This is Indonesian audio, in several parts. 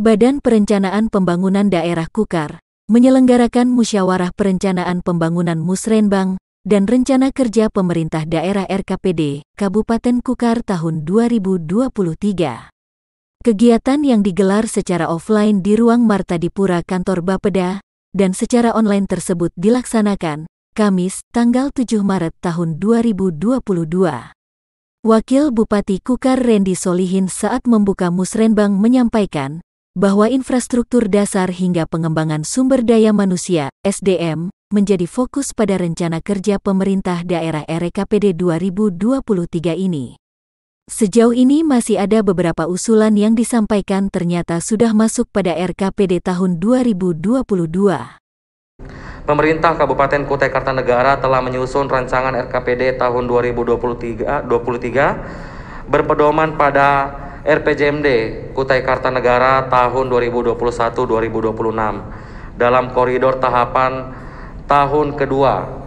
Badan Perencanaan Pembangunan Daerah Kukar menyelenggarakan Musyawarah Perencanaan Pembangunan Musrenbang dan Rencana Kerja Pemerintah Daerah RKPD Kabupaten Kukar tahun 2023. Kegiatan yang digelar secara offline di Ruang Martadipura Kantor Bapeda dan secara online tersebut dilaksanakan Kamis, tanggal 7 Maret tahun 2022. Wakil Bupati Kukar Randy Solihin saat membuka Musrenbang menyampaikan bahwa infrastruktur dasar hingga pengembangan sumber daya manusia (SDM) menjadi fokus pada rencana kerja pemerintah daerah RKPD 2023 ini. Sejauh ini masih ada beberapa usulan yang disampaikan ternyata sudah masuk pada RKPD tahun 2022. Pemerintah Kabupaten Kutai Kartanegara telah menyusun rancangan RKPD tahun 2023 berpedoman pada RPJMD Kutai Kartanegara tahun 2021-2026 dalam koridor tahapan tahun kedua.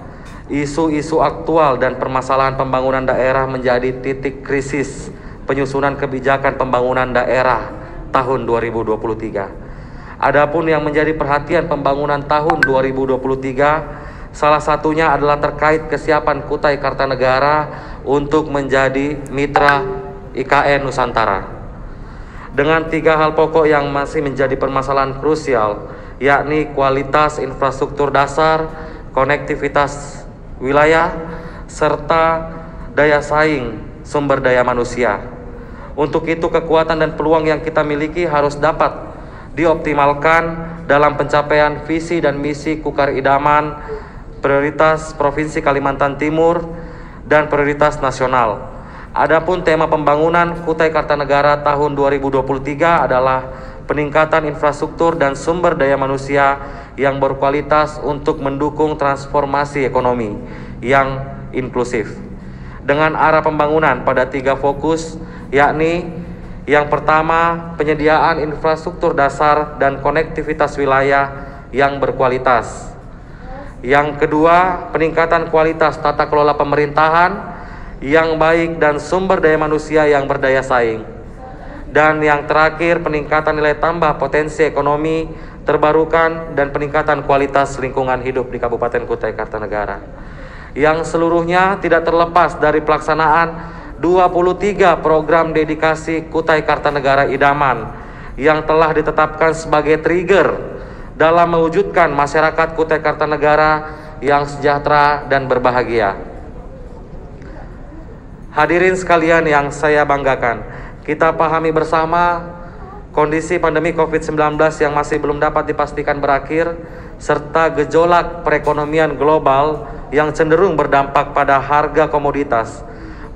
Isu-isu aktual dan permasalahan pembangunan daerah menjadi titik krisis penyusunan kebijakan pembangunan daerah tahun 2023. Adapun yang menjadi perhatian pembangunan tahun 2023, salah satunya adalah terkait kesiapan Kutai Kartanegara untuk menjadi mitra IKN Nusantara. Dengan 3 hal pokok yang masih menjadi permasalahan krusial, yakni kualitas infrastruktur dasar, konektivitas wilayah, serta daya saing sumber daya manusia. Untuk itu kekuatan dan peluang yang kita miliki harus dapat dioptimalkan dalam pencapaian visi dan misi Kukar Idaman, prioritas Provinsi Kalimantan Timur, dan prioritas nasional. Adapun tema pembangunan Kutai Kartanegara tahun 2023 adalah peningkatan infrastruktur dan sumber daya manusia yang berkualitas untuk mendukung transformasi ekonomi yang inklusif. Dengan arah pembangunan pada 3 fokus, yakni yang pertama, penyediaan infrastruktur dasar dan konektivitas wilayah yang berkualitas. Yang kedua, peningkatan kualitas tata kelola pemerintahan yang baik dan sumber daya manusia yang berdaya saing. Dan yang terakhir, peningkatan nilai tambah potensi ekonomi terbarukan dan peningkatan kualitas lingkungan hidup di Kabupaten Kutai Kartanegara. Yang seluruhnya tidak terlepas dari pelaksanaan 23 program dedikasi Kutai Kartanegara Idaman yang telah ditetapkan sebagai trigger dalam mewujudkan masyarakat Kutai Kartanegara yang sejahtera dan berbahagia. Hadirin sekalian yang saya banggakan, kita pahami bersama kondisi pandemi COVID-19 yang masih belum dapat dipastikan berakhir, serta gejolak perekonomian global yang cenderung berdampak pada harga komoditas.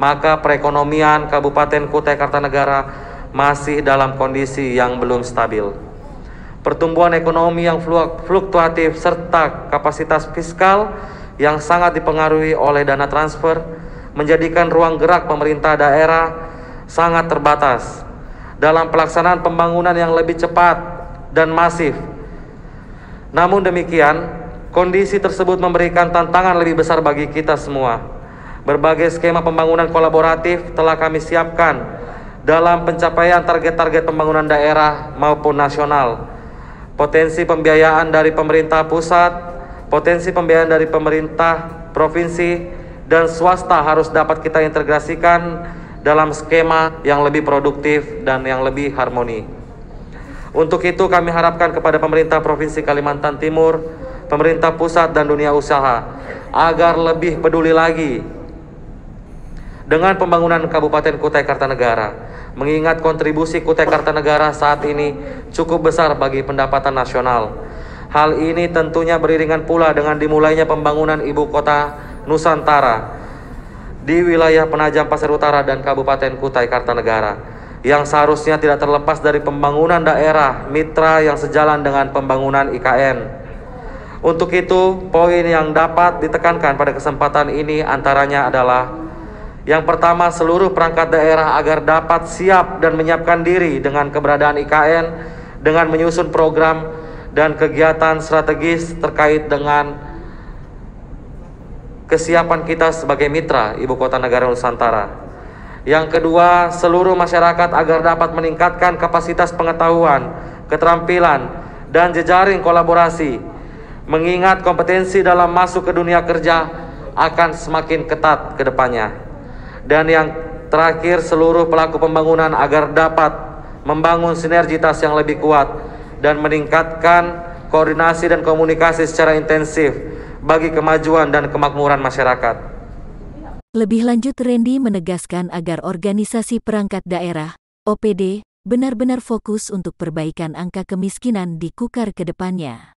Maka perekonomian Kabupaten Kutai Kartanegara masih dalam kondisi yang belum stabil. Pertumbuhan ekonomi yang fluktuatif serta kapasitas fiskal yang sangat dipengaruhi oleh dana transfer menjadikan ruang gerak pemerintah daerah sangat terbatas dalam pelaksanaan pembangunan yang lebih cepat dan masif. Namun demikian, kondisi tersebut memberikan tantangan lebih besar bagi kita semua. Berbagai skema pembangunan kolaboratif telah kami siapkan dalam pencapaian target-target pembangunan daerah maupun nasional. Potensi pembiayaan dari pemerintah pusat, potensi pembiayaan dari pemerintah provinsi, dan swasta harus dapat kita integrasikan dalam skema yang lebih produktif dan yang lebih harmoni. Untuk itu kami harapkan kepada pemerintah Provinsi Kalimantan Timur, pemerintah pusat dan dunia usaha agar lebih peduli lagi dengan pembangunan Kabupaten Kutai Kartanegara, mengingat kontribusi Kutai Kartanegara saat ini cukup besar bagi pendapatan nasional. Hal ini tentunya beriringan pula dengan dimulainya pembangunan ibu kota Nusantara di wilayah Penajam Pasir Utara dan Kabupaten Kutai Kartanegara, yang seharusnya tidak terlepas dari pembangunan daerah mitra yang sejalan dengan pembangunan IKN. Untuk itu, poin yang dapat ditekankan pada kesempatan ini antaranya adalah yang pertama, seluruh perangkat daerah agar dapat siap dan menyiapkan diri dengan keberadaan IKN dengan menyusun program dan kegiatan strategis terkait dengan kesiapan kita sebagai mitra Ibu Kota Negara Nusantara. Yang kedua, seluruh masyarakat agar dapat meningkatkan kapasitas pengetahuan keterampilan, dan jejaring kolaborasi, mengingat kompetensi dalam masuk ke dunia kerja akan semakin ketat ke depannya. Dan yang terakhir, seluruh pelaku pembangunan agar dapat membangun sinergitas yang lebih kuat dan meningkatkan koordinasi dan komunikasi secara intensif bagi kemajuan dan kemakmuran masyarakat. Lebih lanjut, Randy menegaskan agar organisasi perangkat daerah, OPD, benar-benar fokus untuk perbaikan angka kemiskinan di Kukar ke depannya.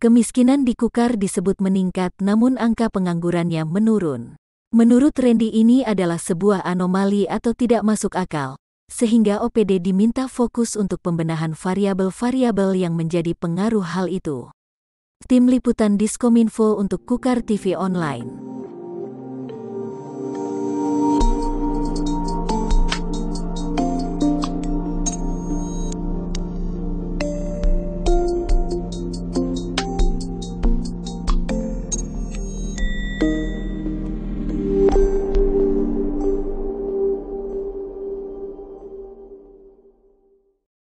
Kemiskinan di Kukar disebut meningkat namun angka penganggurannya menurun. Menurut Randy, ini adalah sebuah anomali atau tidak masuk akal, sehingga OPD diminta fokus untuk pembenahan variabel-variabel yang menjadi pengaruh hal itu. Tim Liputan Diskominfo untuk Kukar TV Online.